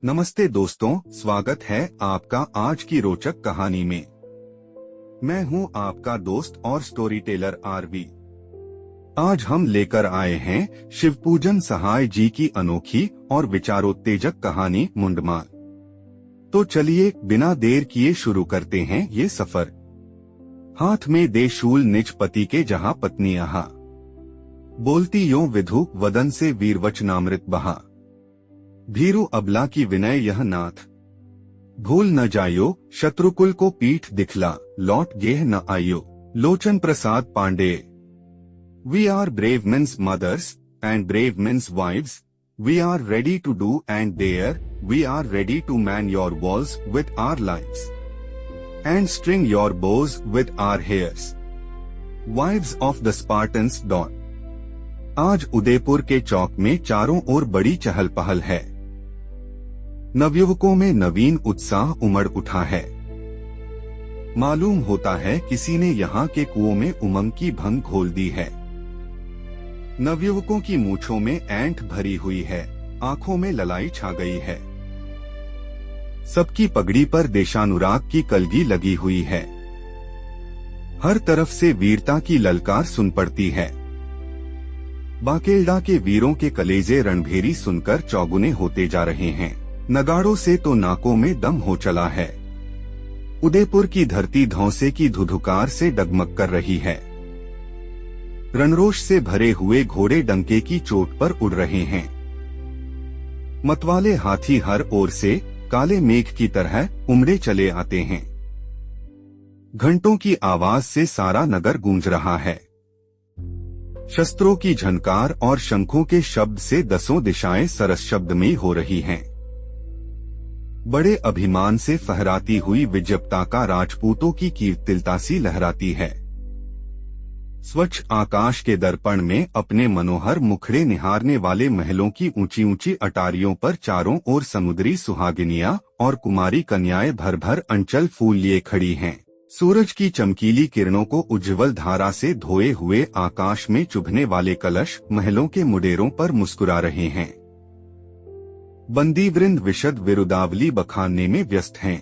नमस्ते दोस्तों, स्वागत है आपका आज की रोचक कहानी में। मैं हूं आपका दोस्त और स्टोरी टेलर आरवी। आज हम लेकर आए हैं शिवपूजन सहाय जी की अनोखी और विचारोत्तेजक कहानी मुंडमाल। तो चलिए बिना देर किए शुरू करते हैं ये सफर। हाथ में दे शूल निज पति के जहां पत्नी आहा, बोलती यों विधु वदन से वीरवचनामृत बहा। भीरु अबला की विनय यह नाथ, भूल न जायो शत्रुकुल को पीठ दिखला, लौट गेह न आयो। Lochan Prasad Pandey. We are brave men's mothers and brave men's wives, we are ready to do and dare, we are ready to man your walls with our lives and string your bows with our hairs. Wives of the Spartans dawn. आज उदयपुर के चौक में चारों ओर बड़ी चहल पहल है। नवयुवकों में नवीन उत्साह उमड़ उठा है। मालूम होता है किसी ने यहाँ के कुओं में उमंग की भंग घोल दी है। नवयुवकों की मूंछों में ऐंठ भरी हुई है, आंखों में ललाई छा गई है। सबकी पगड़ी पर देशानुराग की कलगी लगी हुई है। हर तरफ से वीरता की ललकार सुन पड़ती है। बाकेलडा के वीरों के कलेजे रणभेरी सुनकर चौगुने होते जा रहे हैं। नगाड़ों से तो नाकों में दम हो चला है। उदयपुर की धरती धौंसे की धुधुकार से डगमग कर रही है। रणरोष से भरे हुए घोड़े डंके की चोट पर उड़ रहे हैं। मतवाले हाथी हर ओर से काले मेघ की तरह उमड़े चले आते हैं। घंटों की आवाज से सारा नगर गूंज रहा है। शस्त्रों की झनकार और शंखों के शब्द से दसों दिशाएं सरस शब्दमयी हो रही हैं। बड़े अभिमान से फहराती हुई विजयप्ता का राजपूतों की कीर्तिलता सी लहराती है। स्वच्छ आकाश के दर्पण में अपने मनोहर मुखड़े निहारने वाले महलों की ऊंची ऊंची अटारियों पर चारों ओर समुद्री सुहागिनियां और कुमारी कन्याएं भर भर अंचल फूल लिए खड़ी हैं। सूरज की चमकीली किरणों को उज्ज्वल धारा से धोए हुए आकाश में चुभने वाले कलश महलों के मुडेरों पर मुस्कुरा रहे हैं। बंदीवृंद विशद विरुदावली बखानने में व्यस्त हैं।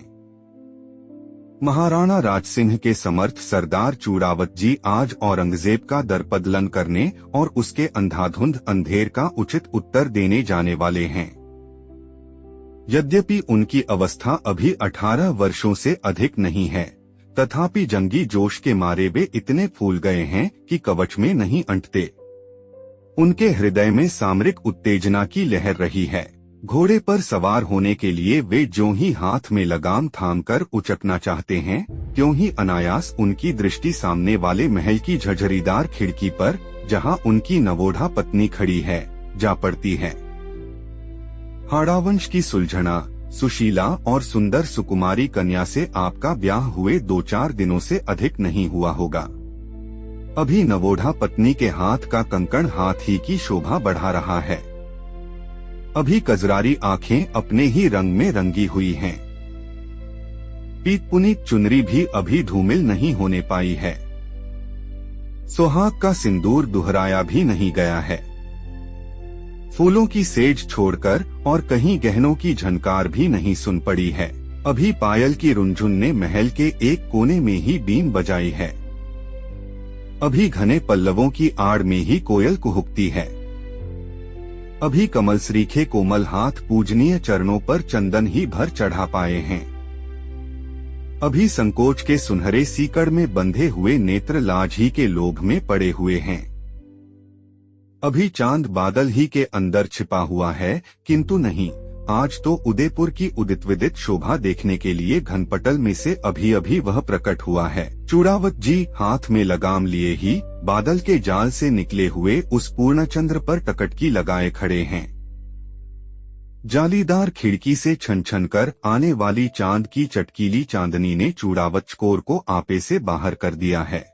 महाराणा राजसिंह के समर्थ सरदार चूड़ावत जी आज औरंगजेब का दरपदलन करने और उसके अंधाधुंध अंधेर का उचित उत्तर देने जाने वाले हैं। यद्यपि उनकी अवस्था अभी 18 वर्षों से अधिक नहीं है, तथापि जंगी जोश के मारे वे इतने फूल गए हैं कि कवच में नहीं अंटते। उनके हृदय में सामरिक उत्तेजना की लहर रही है। घोड़े पर सवार होने के लिए वे ज्यों ही हाथ में लगाम थामकर उचकना चाहते हैं, त्यों ही अनायास उनकी दृष्टि सामने वाले महल की झरझरीदार खिड़की पर, जहां उनकी नवोढ़ा पत्नी खड़ी है, जा पड़ती है। हाड़ावंश की सुलझना, सुशीला और सुंदर सुकुमारी कन्या से आपका ब्याह हुए 2-4 दिनों से अधिक नहीं हुआ होगा। अभी नवोढ़ा पत्नी के हाथ का कंकण हाथ ही की शोभा बढ़ा रहा है। अभी कजरारी आंखें अपने ही रंग में रंगी हुई हैं। पीतपुनीत चुनरी भी अभी धूमिल नहीं होने पाई है। सुहाग का सिंदूर दुहराया भी नहीं गया है। फूलों की सेज छोड़कर और कहीं गहनों की झनकार भी नहीं सुन पड़ी है। अभी पायल की रुनझुन ने महल के एक कोने में ही बीन बजाई है। अभी घने पल्लवों की आड़ में ही कोयल कुहुकती है। अभी कमल श्रीखे कोमल हाथ पूजनीय चरणों पर चंदन ही भर चढ़ा पाए हैं। अभी संकोच के सुनहरे सीकड़ में बंधे हुए नेत्र लाज ही के लोभ में पड़े हुए हैं। अभी चांद बादल ही के अंदर छिपा हुआ है, किंतु नहीं, आज तो उदयपुर की उदित विदित शोभा देखने के लिए घनपटल में से अभी अभी वह प्रकट हुआ है। चूड़ावत जी हाथ में लगाम लिए ही बादल के जाल से निकले हुए उस पूर्णचंद्र पर टकटकी लगाए खड़े हैं। जालीदार खिड़की से छन छन कर आने वाली चांद की चटकीली चांदनी ने चूड़ावत चकोर को आपे से बाहर कर दिया है।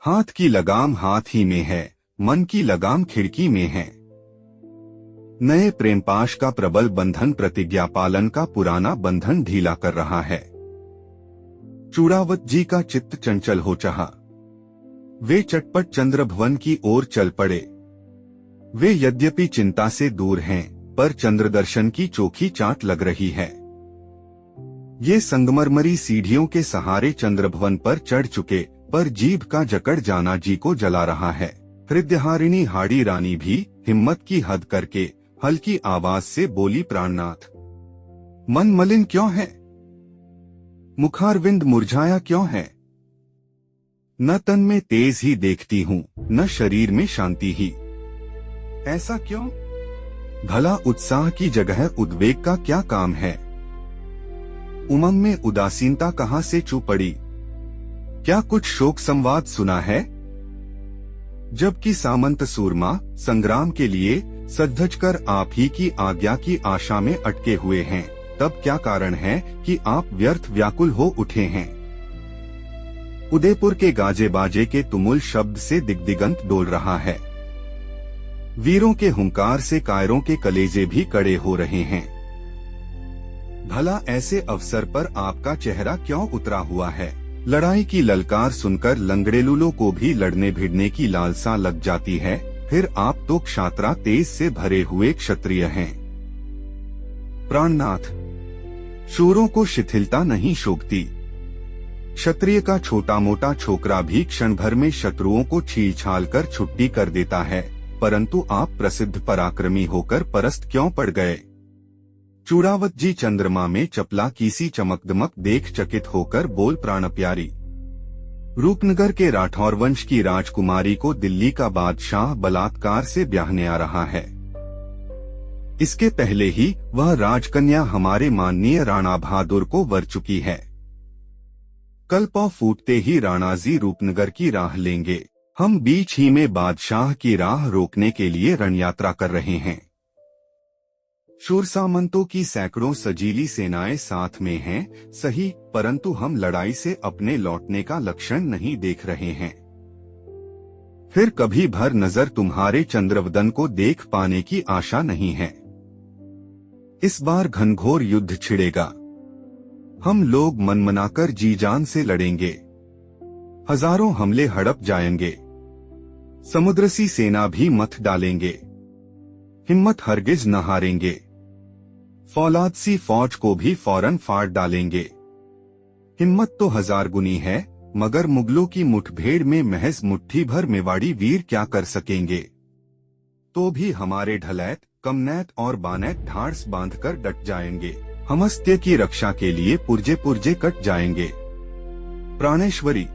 हाथ की लगाम हाथ ही में है, मन की लगाम खिड़की में है। नए प्रेमपाश का प्रबल बंधन प्रतिज्ञा पालन का पुराना बंधन ढीला कर रहा है। चूड़ावत जी का चित्त चंचल हो चाहा। वे चटपट चंद्रभवन की ओर चल पड़े। वे यद्यपि चिंता से दूर हैं, पर चंद्रदर्शन की चोखी चाट लग रही है। ये संगमरमरी सीढ़ियों के सहारे चंद्रभवन पर चढ़ चुके, पर जीभ का जकड़ जाना जी को जला रहा है। हृदयहारिणी हाड़ी रानी भी हिम्मत की हद करके हल्की आवाज से बोली, प्राणनाथ, मन मलिन क्यों है? मुखारविंद मुरझाया क्यों है? न तन में तेज ही देखती हूँ, न शरीर में शांति ही। ऐसा क्यों? भला उत्साह की जगह उद्वेग का क्या काम है? उमंग में उदासीनता कहाँ से चू पड़ी? क्या कुछ शोक संवाद सुना है? जबकि सामंत सूरमा संग्राम के लिए सजधज कर आप ही की आज्ञा की आशा में अटके हुए हैं, तब क्या कारण है कि आप व्यर्थ व्याकुल हो उठे हैं? उदयपुर के गाजे बाजे के तुमुल शब्द से दिग्दिगंत डोल रहा है। वीरों के हुंकार से कायरों के कलेजे भी कड़े हो रहे हैं। भला ऐसे अवसर पर आपका चेहरा क्यों उतरा हुआ है? लड़ाई की ललकार सुनकर लंगड़ेलूलों को भी लड़ने भिड़ने की लालसा लग जाती है। फिर आप तो क्षात्रा तेज से भरे हुए क्षत्रिय हैं। प्राणनाथ, शूरों को शिथिलता नहीं शोभती। क्षत्रिय का छोटा मोटा छोकरा भी क्षण भर में शत्रुओं को छील-छाल कर छुट्टी कर देता है, परंतु आप प्रसिद्ध पराक्रमी होकर परस्त क्यों पड़ गए? चूड़ावत जी चंद्रमा में चपला की सी चमकदमक देख चकित होकर बोल, प्राण प्यारी, रूपनगर के राठौर वंश की राजकुमारी को दिल्ली का बादशाह बलात्कार से ब्याहने आ रहा है। इसके पहले ही वह राजकन्या हमारे माननीय राणा बहादुर को वर चुकी है। कल पौ फूटते ही राणाजी रूपनगर की राह लेंगे। हम बीच ही में बादशाह की राह रोकने के लिए रणयात्रा कर रहे हैं। शूर सामंतों की सैकड़ों सजीली सेनाएं साथ में हैं, सही, परंतु हम लड़ाई से अपने लौटने का लक्षण नहीं देख रहे हैं। फिर कभी भर नजर तुम्हारे चंद्रवदन को देख पाने की आशा नहीं है। इस बार घनघोर युद्ध छिड़ेगा। हम लोग मनमनाकर जी जान से लड़ेंगे। हजारों हमले हड़प जाएंगे। समुद्र सी सेना भी मथ डालेंगे। हिम्मत हरगिज न हारेंगे। फौलाद सी फौज को भी फौरन फाड़ डालेंगे। हिम्मत तो हजार गुनी है, मगर मुगलों की मुठभेड़ में महज मुट्ठी भर मेवाड़ी वीर क्या कर सकेंगे? तो भी हमारे ढलैत, कमनैत और बानैत ढाढ़स बांधकर डट जाएंगे। हम अस्त्य की रक्षा के लिए पुर्जे पुर्जे कट जाएंगे। प्राणेश्वरी,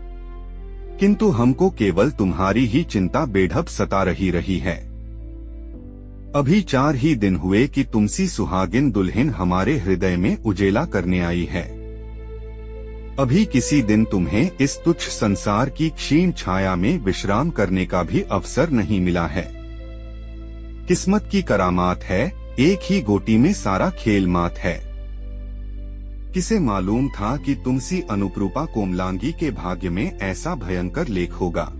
किंतु हमको केवल तुम्हारी ही चिंता बेढब सता रही है। अभी 4 ही दिन हुए कि तुमसी सुहागिन दुल्हन हमारे हृदय में उजेला करने आई है। अभी किसी दिन तुम्हें इस तुच्छ संसार की क्षीण छाया में विश्राम करने का भी अवसर नहीं मिला है। किस्मत की करामात है, एक ही गोटी में सारा खेल मात है। किसे मालूम था कि तुमसी अनुप्रूपा कोमलांगी के भाग्य में ऐसा भयंकर लेख होगा।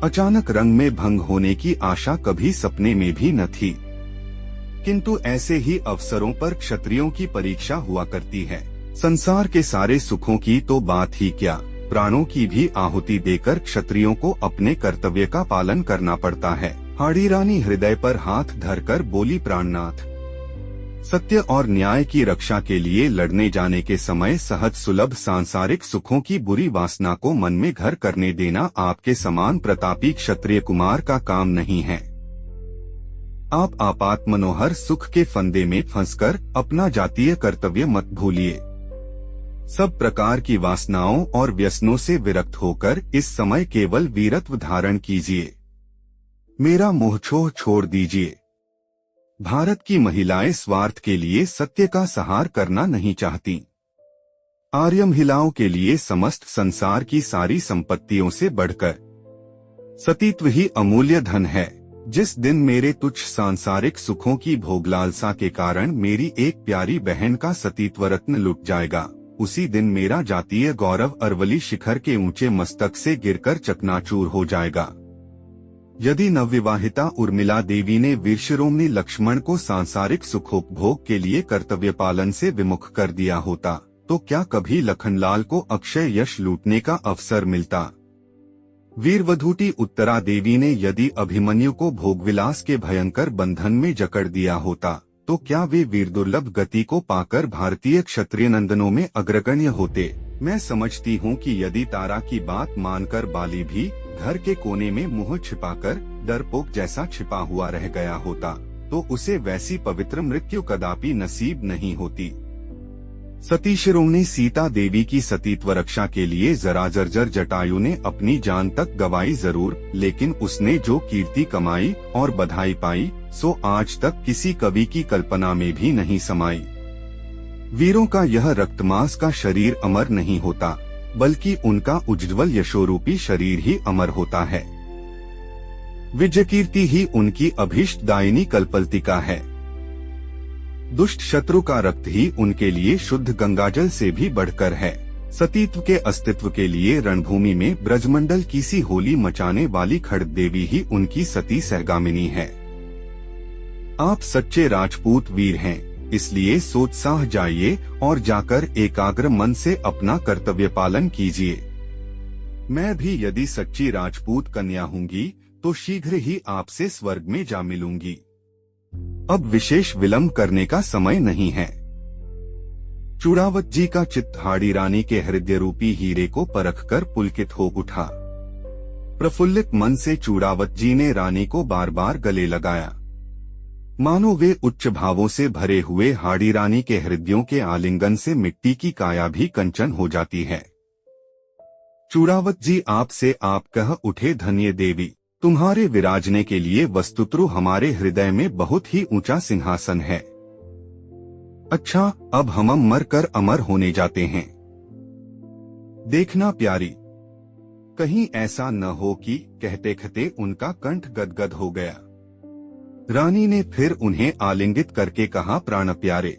अचानक रंग में भंग होने की आशा कभी सपने में भी न थी, किंतु ऐसे ही अवसरों पर क्षत्रियों की परीक्षा हुआ करती है। संसार के सारे सुखों की तो बात ही क्या, प्राणों की भी आहुति देकर क्षत्रियों को अपने कर्तव्य का पालन करना पड़ता है। हाड़ी रानी हृदय पर हाथ धरकर बोली, प्राणनाथ, सत्य और न्याय की रक्षा के लिए लड़ने जाने के समय सहज सुलभ सांसारिक सुखों की बुरी वासना को मन में घर करने देना आपके समान प्रतापी क्षत्रिय कुमार का काम नहीं है। आप आपात मनोहर सुख के फंदे में फंसकर अपना जातीय कर्तव्य मत भूलिए। सब प्रकार की वासनाओं और व्यसनों से विरक्त होकर इस समय केवल वीरत्व धारण कीजिए। मेरा मोहछोह छोड़ दीजिए। भारत की महिलाएं स्वार्थ के लिए सत्य का सहार करना नहीं चाहती। आर्य महिलाओं के लिए समस्त संसार की सारी संपत्तियों से बढ़कर सतीत्व ही अमूल्य धन है। जिस दिन मेरे तुच्छ सांसारिक सुखों की भोगलालसा के कारण मेरी एक प्यारी बहन का सतीत्व रत्न लुट जाएगा, उसी दिन मेरा जातीय गौरव अरवली शिखर के ऊंचे मस्तक से गिरकर चकनाचूर हो जाएगा। यदि नवविवाहिता उर्मिला देवी ने वीरशिरोमणि लक्ष्मण को सांसारिक सुखोपभोग के लिए कर्तव्य पालन से विमुख कर दिया होता, तो क्या कभी लखनलाल को अक्षय यश लूटने का अवसर मिलता? वीरवधूटी उत्तरा देवी ने यदि अभिमन्यु को भोगविलास के भयंकर बंधन में जकड़ दिया होता तो क्या वे वीरदुर्लभ गति को पाकर भारतीय क्षत्रिय नंदनों में अग्रगण्य होते। मैं समझती हूँ कि यदि तारा की बात मानकर बाली भी घर के कोने में मुंह छिपाकर डरपोक जैसा छिपा हुआ रह गया होता तो उसे वैसी पवित्र मृत्यु कदापि नसीब नहीं होती। सती शिरोमणि सीता देवी की सतीत्व रक्षा के लिए जरा जर्जर जटायु ने अपनी जान तक गवाई जरूर, लेकिन उसने जो कीर्ति कमाई और बधाई पाई सो आज तक किसी कवि की कल्पना में भी नहीं समाई। वीरों का यह रक्तमांस का शरीर अमर नहीं होता, बल्कि उनका उज्ज्वल यशोरूपी शरीर ही अमर होता है। विजय कीर्ति ही उनकी अभीष्टदायिनी कल्पलतिका है। दुष्ट शत्रु का रक्त ही उनके लिए शुद्ध गंगाजल से भी बढ़कर है। सतीत्व के अस्तित्व के लिए रणभूमि में ब्रजमंडल की सी होली मचाने वाली खड़ग देवी ही उनकी सती सहगामिनी है। आप सच्चे राजपूत वीर हैं, इसलिए सोत्साह जाइए और जाकर एकाग्र मन से अपना कर्तव्य पालन कीजिए। मैं भी यदि सच्ची राजपूत कन्या होंगी तो शीघ्र ही आपसे स्वर्ग में जा मिलूंगी। अब विशेष विलंब करने का समय नहीं है। चूड़ावत जी का चित्त हाड़ी रानी के हृदय रूपी हीरे को परखकर पुलकित हो उठा। प्रफुल्लित मन से चूड़ावत जी ने रानी को बार बार गले लगाया, मानो वे उच्च भावों से भरे हुए हाड़ी रानी के हृदयों के आलिंगन से मिट्टी की काया भी कंचन हो जाती है। चूड़ावत जी आपसे आप कह उठे, धन्य देवी, तुम्हारे विराजने के लिए वस्तुतः हमारे हृदय में बहुत ही ऊंचा सिंहासन है। अच्छा, अब हम मरकर अमर होने जाते हैं। देखना प्यारी, कहीं ऐसा न हो कि कहते कहते उनका कंठ गदगद हो गया। रानी ने फिर उन्हें आलिंगित करके कहा, प्राण प्यारे,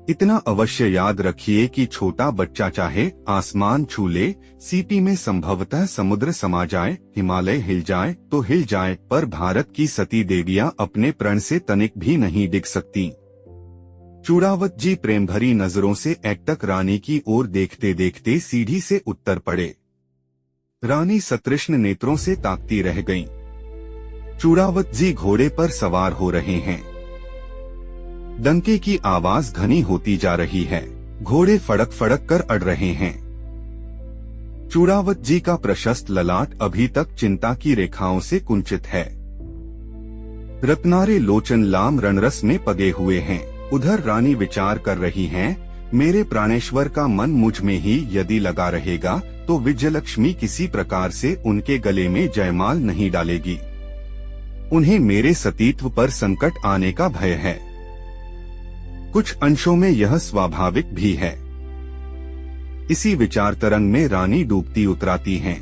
इतना अवश्य याद रखिए कि छोटा बच्चा चाहे आसमान छू ले, सीपी में संभवतः समुद्र समा जाए, हिमालय हिल जाए तो हिल जाए, पर भारत की सती देवियां अपने प्रण से तनिक भी नहीं डिग सकती। चूड़ावत जी प्रेम भरी नजरों से एकटक रानी की ओर देखते देखते सीढ़ी से उतर पड़े। रानी सतृष्ण नेत्रों से ताकती रह गईं। चूड़ावत जी घोड़े पर सवार हो रहे हैं। डंके की आवाज घनी होती जा रही है। घोड़े फड़क फड़क कर अड़ रहे हैं। चूड़ावत जी का प्रशस्त ललाट अभी तक चिंता की रेखाओं से कुंचित है। रत्नारे लोचन लाम रणरस में पगे हुए हैं। उधर रानी विचार कर रही हैं, मेरे प्राणेश्वर का मन मुझ में ही यदि लगा रहेगा तो विजयलक्ष्मी किसी प्रकार से उनके गले में जयमाल नहीं डालेगी। उन्हें मेरे सतीत्व पर संकट आने का भय है। कुछ अंशों में यह स्वाभाविक भी है। इसी विचार तरंग में रानी डूबती उतराती हैं।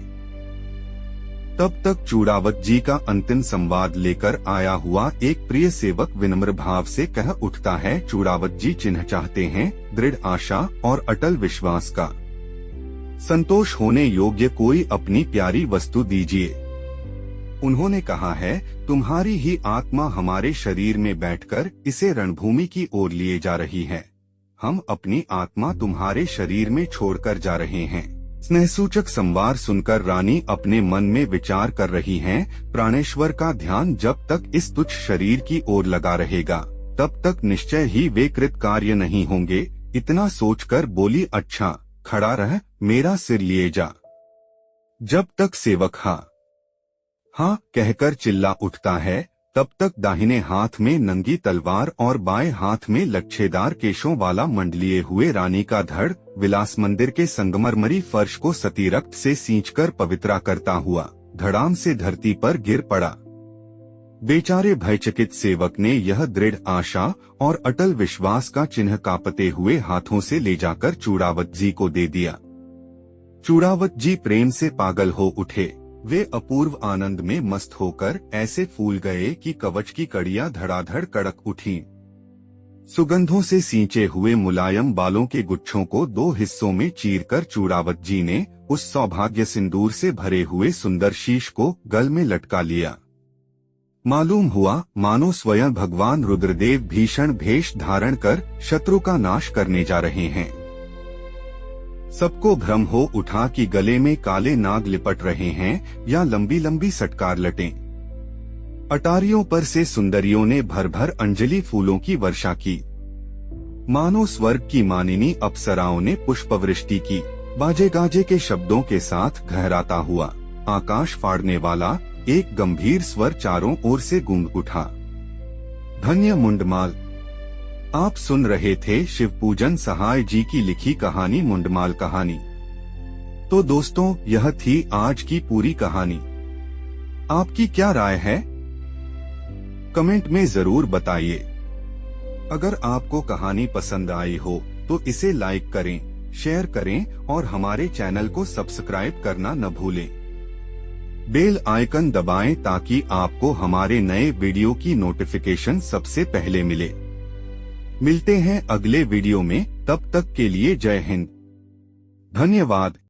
तब तक चूड़ावत जी का अंतिम संवाद लेकर आया हुआ एक प्रिय सेवक विनम्र भाव से कह उठता है, चूड़ावत जी चिन्ह चाहते हैं दृढ़ आशा और अटल विश्वास का। संतोष होने योग्य कोई अपनी प्यारी वस्तु दीजिए। उन्होंने कहा है, तुम्हारी ही आत्मा हमारे शरीर में बैठकर इसे रणभूमि की ओर लिए जा रही है। हम अपनी आत्मा तुम्हारे शरीर में छोड़कर जा रहे हैं। स्नेहसूचक संवार सुनकर रानी अपने मन में विचार कर रही हैं, प्राणेश्वर का ध्यान जब तक इस तुच्छ शरीर की ओर लगा रहेगा तब तक निश्चय ही वे कृतकार्य नहीं होंगे। इतना सोचकर बोली, अच्छा खड़ा रह, मेरा सिर लिए जा। जब तक सेवक हाँ कहकर चिल्ला उठता है, तब तक दाहिने हाथ में नंगी तलवार और बाएं हाथ में लच्छेदार केशों वाला मंडलिए हुए रानी का धड़ विलास मंदिर के संगमरमरी फर्श को सती रक्त से सींचकर पवित्रा करता हुआ धड़ाम से धरती पर गिर पड़ा। बेचारे भयचकित सेवक ने यह दृढ़ आशा और अटल विश्वास का चिन्ह कांपते हुए हाथों से ले जाकर चूड़ावत जी को दे दिया। चूड़ावत जी प्रेम से पागल हो उठे। वे अपूर्व आनंद में मस्त होकर ऐसे फूल गए कि कवच की कड़ियां धड़ाधड़ कड़क उठीं। सुगंधों से सींचे हुए मुलायम बालों के गुच्छों को दो हिस्सों में चीरकर चूड़ावत जी ने उस सौभाग्य सिंदूर से भरे हुए सुंदर शीश को गल में लटका लिया। मालूम हुआ मानो स्वयं भगवान रुद्रदेव भीषण भेष धारण कर शत्रु का नाश करने जा रहे हैं। सबको भ्रम हो उठा कि गले में काले नाग लिपट रहे हैं या लंबी लंबी सटकार लटें। अटारियों पर से सुंदरियों ने भर भर अंजलि फूलों की वर्षा की। मानो स्वर्ग की मानिनी अप्सराओं ने पुष्पवृष्टि की। बाजे गाजे के शब्दों के साथ गहराता हुआ आकाश फाड़ने वाला एक गंभीर स्वर चारों ओर से गूंज उठा। धन्य मुंडमाल। आप सुन रहे थे शिवपूजन सहाय जी की लिखी कहानी मुंडमाल कहानी। तो दोस्तों, यह थी आज की पूरी कहानी। आपकी क्या राय है? कमेंट में जरूर बताइए। अगर आपको कहानी पसंद आई हो तो इसे लाइक करें, शेयर करें और हमारे चैनल को सब्सक्राइब करना न भूलें। बेल आइकन दबाएं ताकि आपको हमारे नए वीडियो की नोटिफिकेशन सबसे पहले मिले। मिलते हैं अगले वीडियो में, तब तक के लिए जय हिंद। धन्यवाद।